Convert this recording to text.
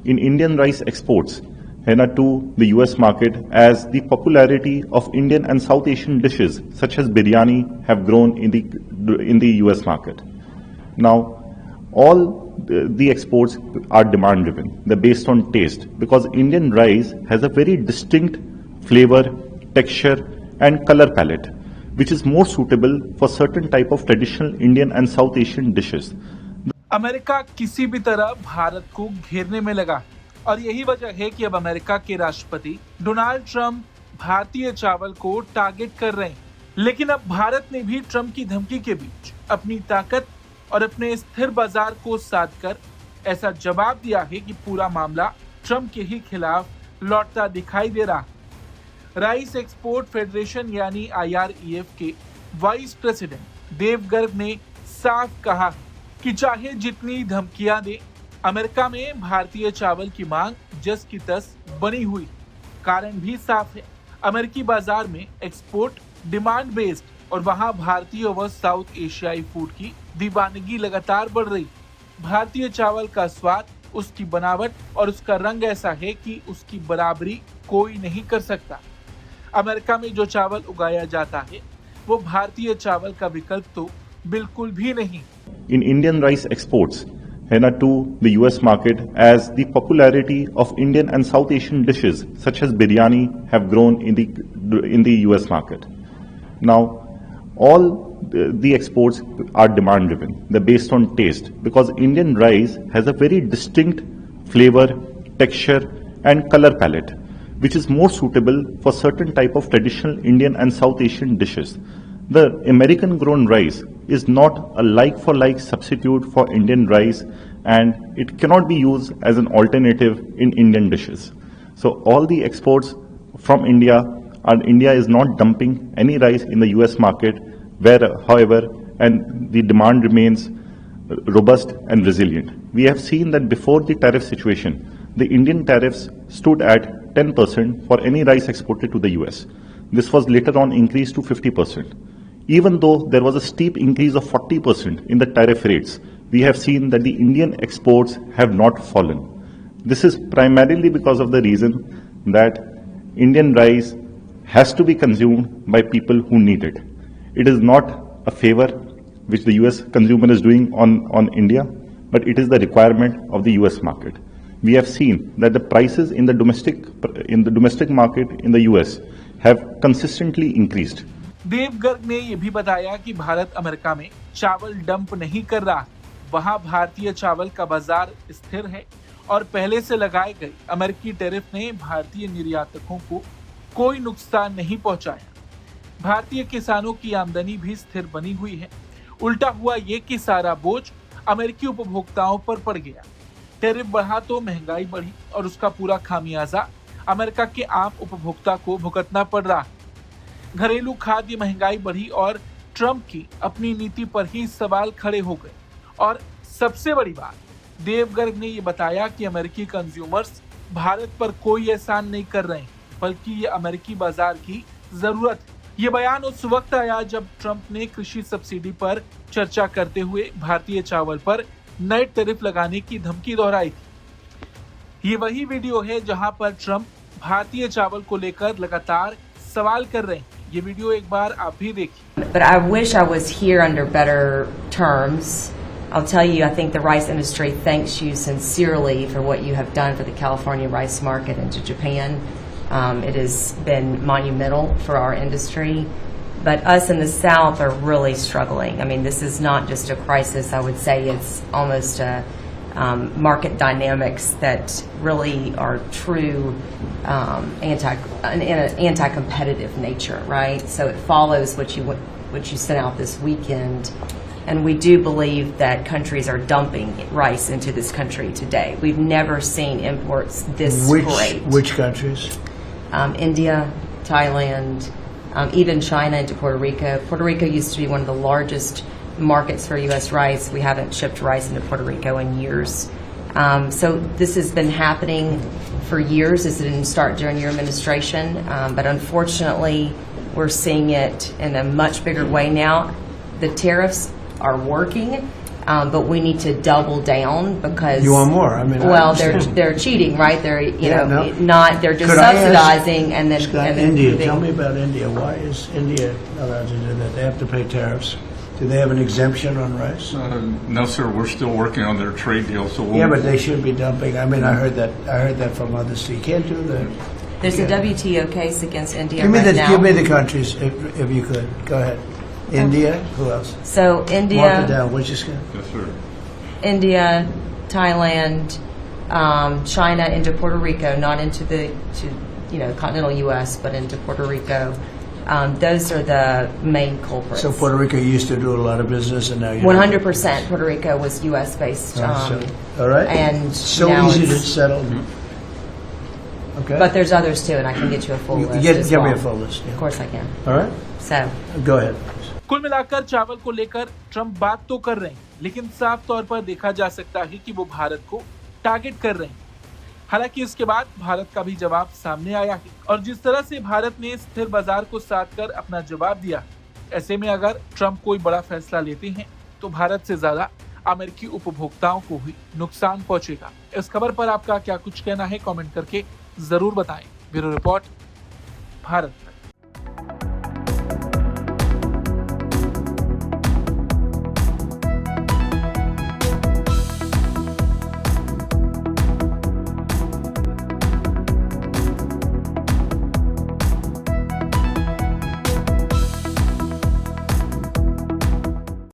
in Indian rice exports to the US market as the popularity of Indian and South Asian dishes such as biryani have grown in the US market. Now, all the exports are demand driven. They're based on taste because Indian rice has a very distinct flavor, texture and color palette, which is more suitable for certain type of traditional Indian and South Asian dishes. America किसी भी तरह भारत को घेरने में लगा और यही वजह है कि अब अमेरिका के राष्ट्रपति डोनाल्ड ट्रंप भारतीय चावल को टारगेट कर रहे हैं। लेकिन अब भारत ने भी ट्रंप की धमकी के बीच अपनी ताकत और अपने स्थिर बाजार को साध कर ऐसा जवाब दिया है कि पूरा मामला ट्रंप के ही खिलाफ लौटता दिखाई दे रहा। राइस एक्सपोर्ट फेडरेशन यानी IREF के वाइस प्रेसिडेंट देव गर्ग ने साफ कहा कि चाहे जितनी धमकियां दे, अमेरिका में भारतीय चावल की मांग जस की तस बनी हुई। कारण भी साफ है, अमेरिकी बाजार में एक्सपोर्ट डिमांड बेस्ड और वहां भारतीय व साउथ एशियाई फूड की दीवानगी लगातार बढ़ रही। भारतीय चावल का स्वाद, उसकी बनावट और उसका रंग ऐसा है कि उसकी बराबरी कोई नहीं कर सकता। अमेरिका में जो चावल उगाया जाता है वो भारतीय चावल का विकल्प तो बिल्कुल भी नहीं। In Indian rice exports to the US market as the popularity of Indian and South Asian dishes such as biryani have grown in the US market. Now, all the exports are demand driven. They're based on taste because Indian rice has a very distinct flavor, texture and color palette, which is more suitable for certain type of traditional Indian and South Asian dishes. The American grown rice is not a like-for-like substitute for Indian rice and it cannot be used as an alternative in Indian dishes. So all the exports from India, and India is not dumping any rice in the US market, where however, and the demand remains robust and resilient. We have seen that before the tariff situation, the Indian tariffs stood at 10% for any rice exported to the US. This was later on increased to 50%. Even though there was a steep increase of 40% in the tariff rates, we have seen that the Indian exports have not fallen. This is primarily because of the reason that Indian rice has to be consumed by people who need it. It is not a favor which the US consumer is doing on India, but it is the requirement of the US market. We have seen that the prices in the domestic market in the US have consistently increased. देव गर्ग ने यह भी बताया कि Bharat America में चावल dump नहीं कर रहा। वहां भारतीय चावल का बाजार स्थिर है और पहले से लगाए गए अमेरिकी टैरिफ ने भारतीय निर्यातकों को कोई नुकसान नहीं पहुंचाया। भारतीय किसानों की आमदनी भी स्थिर बनी हुई है। उल्टा हुआ ये कि सारा बोझ अमेरिकी उपभोक्ताओं पर पड़ गया। टैरिफ बढ़ा तो महंगाई बढ़ी और उसका पूरा खामियाजा अमेरिका के आम उपभोक्ता को भुगतना पड़ रहा। घरेलू खाद्य महंगाई बढ़ी और ट्रंप की अपनी नीति पर ही सवाल खड़े हो गए। और सबसे बड़ी बात, देव गर्ग ने ये बताया कि अमेरिकी कंज्यूमर्स भारत पर कोई एहसान नहीं कर रहे हैं, बल्कि ये अमेरिकी बाजार की जरूरत है। ये बयान उस वक्त आया जब ट्रंप ने कृषि सब्सिडी पर चर्चा करते हुए भारतीय चावल पर नए टैरिफ लगाने की धमकी दोहराई थी। ये वही वीडियो है जहां पर ट्रंप भारतीय चावल को लेकर लगातार सवाल कर रहे हैं। ये वीडियो एक बार आप भी देखिए। But I wish I was here under better terms. I'll tell you, I think the rice industry thanks you sincerely for what you have done for the California rice market and to Japan. It has been monumental for our industry. But us in the South are really struggling. I mean, this is not just a crisis. I would say it's almost a market dynamics that really are true anti-competitive nature, right? So it follows what you sent out this weekend, and we do believe that countries are dumping rice into this country today. We've never seen imports this great. Which countries? India, Thailand, even China into Puerto Rico. Puerto Rico used to be one of the largest markets for U.S. rice. We haven't shipped rice into Puerto Rico in years. So this has been happening for years. This didn't start during your administration, but unfortunately we're seeing it in a much bigger way now. The tariffs are working, but we need to double down because You want more? I mean, I well, understand. they're cheating, right? They're Yeah, no. not they're just Could I ask- subsidizing and then Scott, and then India, moving. tell me about India. Why is India allowed to do that? They have to pay tariffs. Do they have an exemption on rice? No, sir. We're still working on their trade deal. So we'll, Yeah, but they should be dumping. I mean, I heard that from others. You can't do that. There's a Yeah. WTO case against India Give me right now. Give me the countries if you could. Go ahead. India. Who else? So Mark it India, down. What'd you say? yes, sir. India, Thailand, China into Puerto Rico, not into the continental U.S., but into Puerto Rico. Those are the main culprits. So Puerto Rico used to do a lot of business, and now you're 100% Puerto Rico was U.S. based. All right. and so now easy to it's- settle. Okay. But there's others too, and I can get you a full list. as Give me well. a full list. Yeah. Of course I can. All right. So, Go ahead. कुल मिलाकर चावल को लेकर Trump बात तो कर रहे हैं, लेकिन साफ तौर पर देखा जा सकता है कि वो भारत को टारगेट कर रहे हैं। हालांकि इसके बाद भारत का भी जवाब सामने आया है और जिस तरह से भारत ने स्थिर बाजार को साध कर अपना जवाब दिया, ऐसे में अगर ट्रंप कोई बड़ा फैसला लेते हैं तो भारत से ज्यादा अमेरिकी उपभोक्ताओं को ही नुकसान पहुंचेगा। इस खबर पर आपका क्या कुछ कहना है, कमेंट करके जरूर बताएं। Bureau report, Bharat.